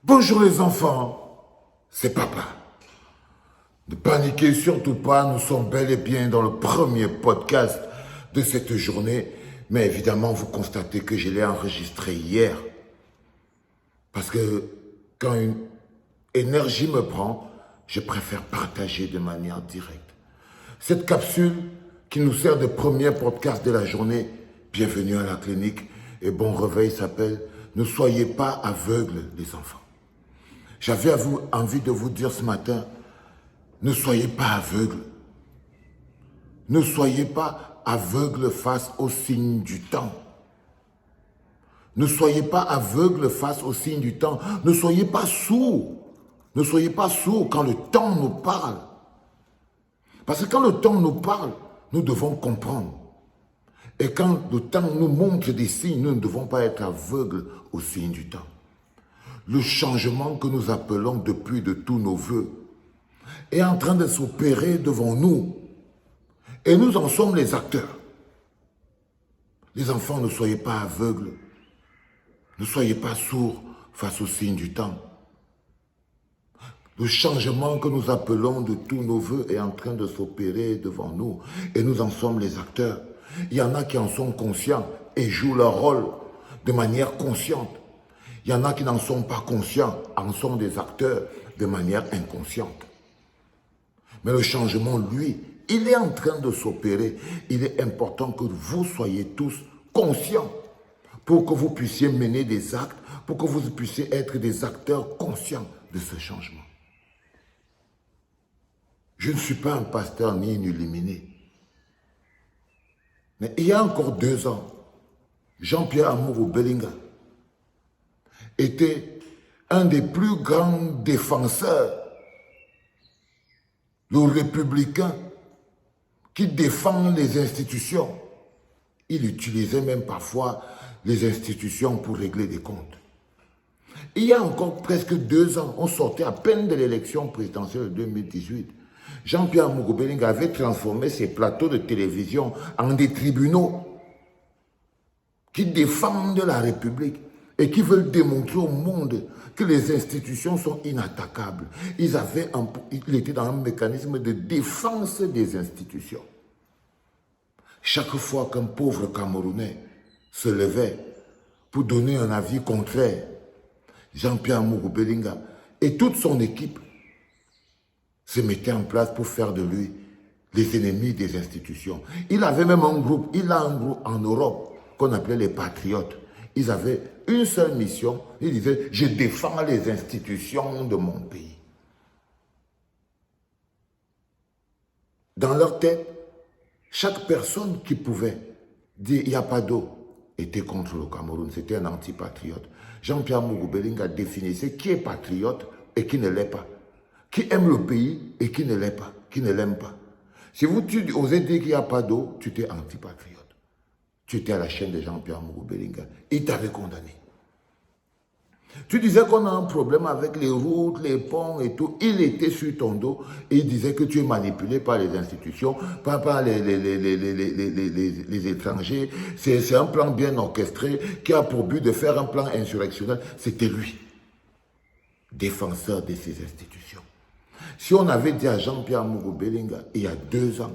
Bonjour les enfants, c'est papa. Ne paniquez surtout pas, nous sommes bel et bien dans le premier podcast de cette journée. Mais évidemment, vous constatez que je l'ai enregistré hier. Parce que quand une énergie me prend, je préfère partager de manière directe. Cette capsule qui nous sert de premier podcast de la journée, bienvenue à la clinique et bon réveil s'appelle « Ne soyez pas aveugles les enfants ». J'avais envie de vous dire ce matin, ne soyez pas aveugles. Ne soyez pas aveugles face aux signes du temps. Ne soyez pas aveugles face aux signes du temps. Ne soyez pas sourds. Ne soyez pas sourds quand le temps nous parle. Parce que quand le temps nous parle, nous devons comprendre. Et quand le temps nous montre des signes, nous ne devons pas être aveugles aux signes du temps. Le changement que nous appelons depuis de tous nos voeux est en train de s'opérer devant nous. Et nous en sommes les acteurs. Les enfants, ne soyez pas aveugles. Ne soyez pas sourds face aux signes du temps. Le changement que nous appelons de tous nos voeux est en train de s'opérer devant nous. Et nous en sommes les acteurs. Il y en a qui en sont conscients et jouent leur rôle de manière consciente. Il y en a qui n'en sont pas conscients, en sont des acteurs de manière inconsciente. Mais le changement, lui, il est en train de s'opérer. Il est important que vous soyez tous conscients pour que vous puissiez mener des actes, pour que vous puissiez être des acteurs conscients de ce changement. Je ne suis pas un pasteur ni une illuminé. Mais il y a encore 2 ans, Jean-Pierre Amourou Bellinga était un des plus grands défenseurs, le républicain qui défend les institutions. Il utilisait même parfois les institutions pour régler des comptes. Il y a encore presque 2 ans, on sortait à peine de l'élection présidentielle de 2018. Jean-Pierre Amourou Bellinga avait transformé ses plateaux de télévision en des tribunaux qui défendent la République et qui veulent démontrer au monde que les institutions sont inattaquables. Il était dans un mécanisme de défense des institutions. Chaque fois qu'un pauvre Camerounais se levait pour donner un avis contraire, Jean-Pierre Amourou Bellinga et toute son équipe se mettaient en place pour faire de lui les ennemis des institutions. Il avait même un groupe, il a un groupe en Europe qu'on appelait les patriotes. Ils avaient une seule mission, ils disaient « Je défends les institutions de mon pays ». Dans leur tête, chaque personne qui pouvait dire « Il n'y a pas d'eau » était contre le Cameroun, c'était un antipatriote. Jean-Pierre Amourou Bellinga définissait qui est patriote et qui ne l'est pas, qui aime le pays et qui ne l'est pas, qui ne l'aime pas. Si tu osais dire qu'il n'y a pas d'eau, tu étais antipatriote. Tu étais à la chaîne de Jean-Pierre Amourou Bellinga. Il t'avait condamné. Tu disais qu'on a un problème avec les routes, les ponts et tout. Il était sur ton dos et il disait que tu es manipulé par les institutions, par les étrangers. C'est un plan bien orchestré qui a pour but de faire un plan insurrectionnel. C'était lui, défenseur de ces institutions. Si on avait dit à Jean-Pierre Amourou Bellinga, il y a 2 ans,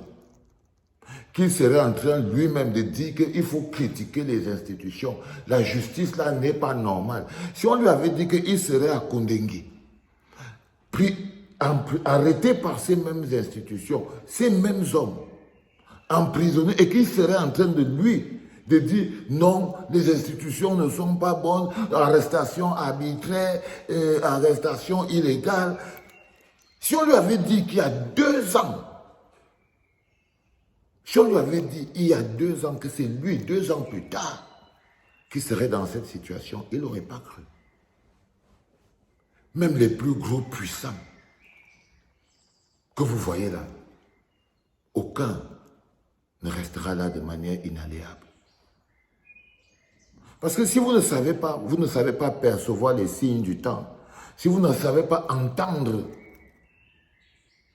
qu'il serait en train lui-même de dire qu'il faut critiquer les institutions. La justice, là, n'est pas normale. Si on lui avait dit qu'il serait à Kondengui, arrêté par ces mêmes institutions, ces mêmes hommes, emprisonnés, et qu'il serait en train de dire non, les institutions ne sont pas bonnes, arrestation arbitraire, arrestation illégale. Si on lui avait dit qu'il y a 2 ans, si on lui avait dit il y a 2 ans que c'est lui, 2 ans plus tard, qui serait dans cette situation, il n'aurait pas cru. Même les plus gros puissants que vous voyez là, aucun ne restera là de manière inaléable. Parce que si vous ne savez pas percevoir les signes du temps, si vous ne savez pas entendre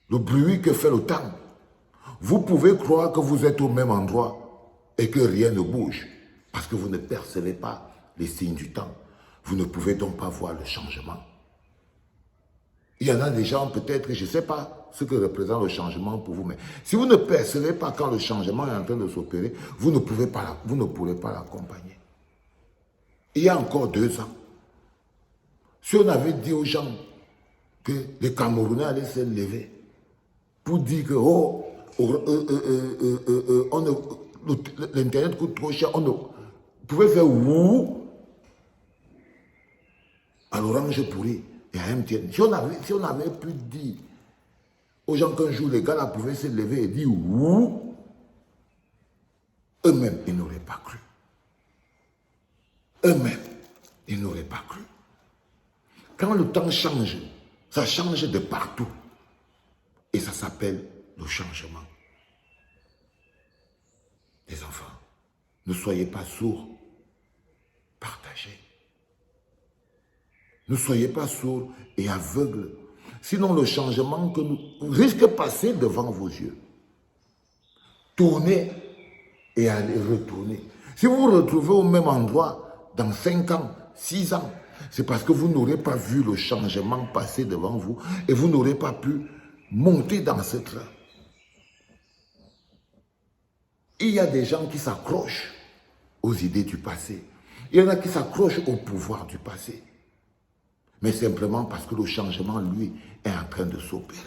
le bruit que fait le temps, vous pouvez croire que vous êtes au même endroit et que rien ne bouge parce que vous ne percevez pas les signes du temps. Vous ne pouvez donc pas voir le changement. Il y en a des gens, peut-être, je ne sais pas ce que représente le changement pour vous, mais si vous ne percevez pas quand le changement est en train de s'opérer, vous ne pourrez pas l'accompagner. Il y a encore 2 ans, si on avait dit aux gens que les Camerounais allaient se lever pour dire que l'Internet coûte trop cher, on pouvait faire ouh à l'Orange pourri et à MTN. Si on avait pu dire aux gens qu'un jour les gars là pouvaient se lever et dire ouh, eux-mêmes, ils n'auraient pas cru. Eux-mêmes, ils n'auraient pas cru. Quand le temps change, ça change de partout. Et ça s'appelle le changement. Les enfants, ne soyez pas sourds. Partagez. Ne soyez pas sourds et aveugles. Sinon, le changement que nous risque de passer devant vos yeux. Tournez et allez retourner. Si vous vous retrouvez au même endroit dans 5 ans, 6 ans, c'est parce que vous n'aurez pas vu le changement passer devant vous et vous n'aurez pas pu monter dans ce train. Il y a des gens qui s'accrochent aux idées du passé. Il y en a qui s'accrochent au pouvoir du passé. Mais simplement parce que le changement, lui, est en train de s'opérer.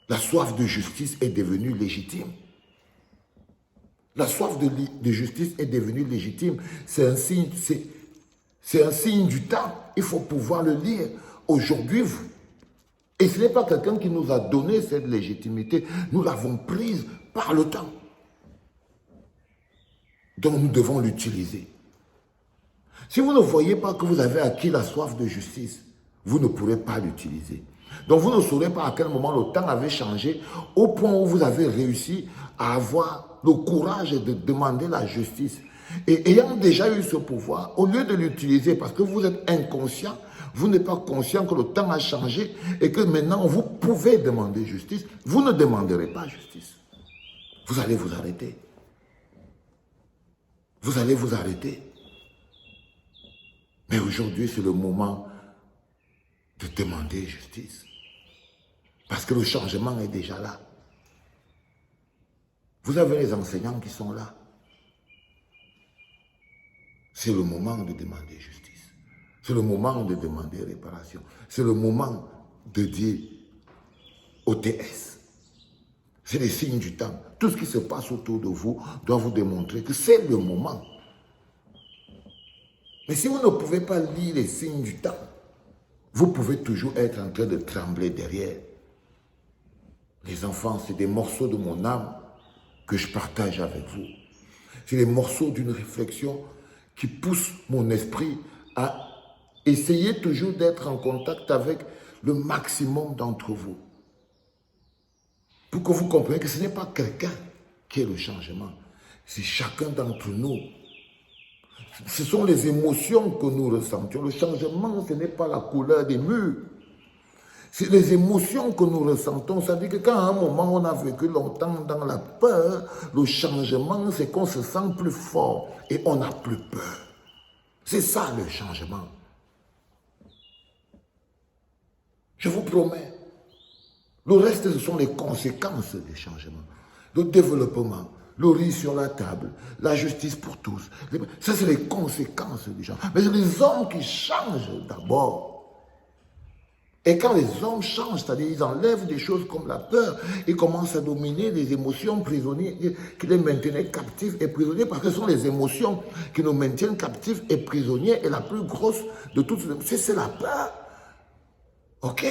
La soif de justice est devenue légitime. La soif de justice est devenue légitime. C'est un signe du temps. Il faut pouvoir le lire. Aujourd'hui, et ce n'est pas quelqu'un qui nous a donné cette légitimité. Nous l'avons prise par le temps. Donc nous devons l'utiliser. Si vous ne voyez pas que vous avez acquis la soif de justice, vous ne pourrez pas l'utiliser. Donc vous ne saurez pas à quel moment le temps avait changé au point où vous avez réussi à avoir le courage de demander la justice. Et ayant déjà eu ce pouvoir, au lieu de l'utiliser parce que vous êtes inconscient, vous n'êtes pas conscient que le temps a changé et que maintenant vous pouvez demander justice, vous ne demanderez pas justice. Vous allez vous arrêter. Vous allez vous arrêter. Mais aujourd'hui, c'est le moment de demander justice. Parce que le changement est déjà là. Vous avez les enseignants qui sont là. C'est le moment de demander justice. C'est le moment de demander réparation. C'est le moment de dire OTS. C'est les signes du temps. Tout ce qui se passe autour de vous doit vous démontrer que c'est le moment. Mais si vous ne pouvez pas lire les signes du temps, vous pouvez toujours être en train de trembler derrière. Les enfants, c'est des morceaux de mon âme que je partage avec vous. C'est des morceaux d'une réflexion qui poussent mon esprit à essayer toujours d'être en contact avec le maximum d'entre vous. Pour que vous compreniez que ce n'est pas quelqu'un qui est le changement. C'est chacun d'entre nous. Ce sont les émotions que nous ressentons. Le changement, ce n'est pas la couleur des murs. C'est les émotions que nous ressentons. Ça veut dire que quand à un moment on a vécu longtemps dans la peur, le changement, c'est qu'on se sent plus fort et on n'a plus peur. C'est ça le changement. Je vous promets. Le reste, ce sont les conséquences des changements. Le développement, le riz sur la table, la justice pour tous. Ça, c'est les conséquences du changement. Mais c'est les hommes qui changent d'abord. Et quand les hommes changent, c'est-à-dire ils enlèvent des choses comme la peur, ils commencent à dominer les émotions prisonnières qui les maintenaient captifs et prisonniers, parce que ce sont les émotions qui nous maintiennent captifs et prisonniers, et la plus grosse de toutes, c'est la peur. Ok?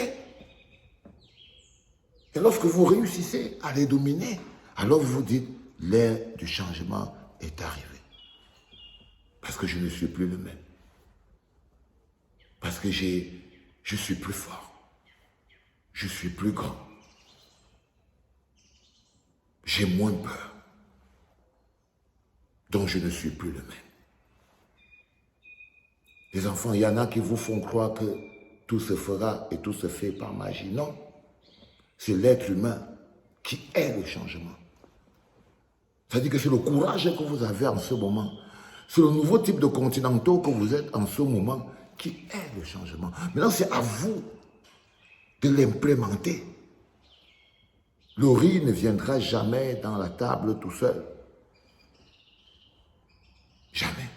Et lorsque vous réussissez à les dominer, alors vous vous dites, l'ère du changement est arrivée. Parce que je ne suis plus le même. Parce que je suis plus fort. Je suis plus grand. J'ai moins peur. Donc je ne suis plus le même. Les enfants, il y en a qui vous font croire que tout se fera et tout se fait par magie. Non. C'est l'être humain qui est le changement. C'est-à-dire que c'est le courage que vous avez en ce moment. C'est le nouveau type de continentaux que vous êtes en ce moment qui est le changement. Maintenant, c'est à vous de l'implémenter. Le riz ne viendra jamais dans la table tout seul. Jamais.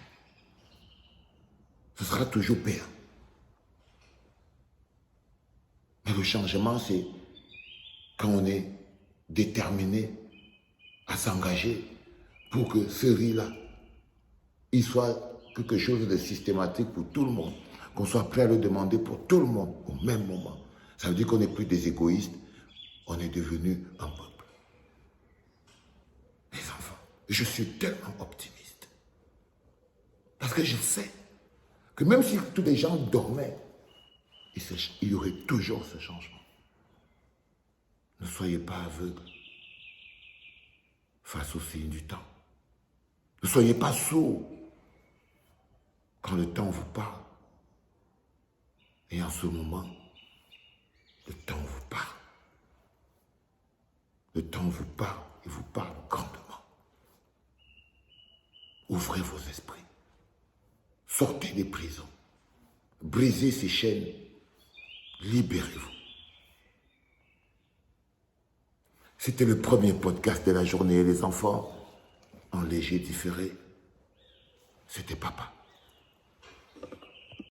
Ce sera toujours pire. Mais le changement, c'est quand on est déterminé à s'engager pour que ce riz-là, il soit quelque chose de systématique pour tout le monde, qu'on soit prêt à le demander pour tout le monde au même moment. Ça veut dire qu'on n'est plus des égoïstes, on est devenu un peuple. Les enfants, je suis tellement optimiste. Parce que je sais que même si tous les gens dormaient, il y aurait toujours ce changement. Ne soyez pas aveugles face aux signes du temps. Ne soyez pas sourds quand le temps vous parle. Et en ce moment, le temps vous parle. Le temps vous parle et vous parle grandement. Ouvrez vos esprits. Sortez des prisons. Brisez ces chaînes. Libérez-vous. C'était le premier podcast de la journée, les enfants. En léger différé. C'était papa.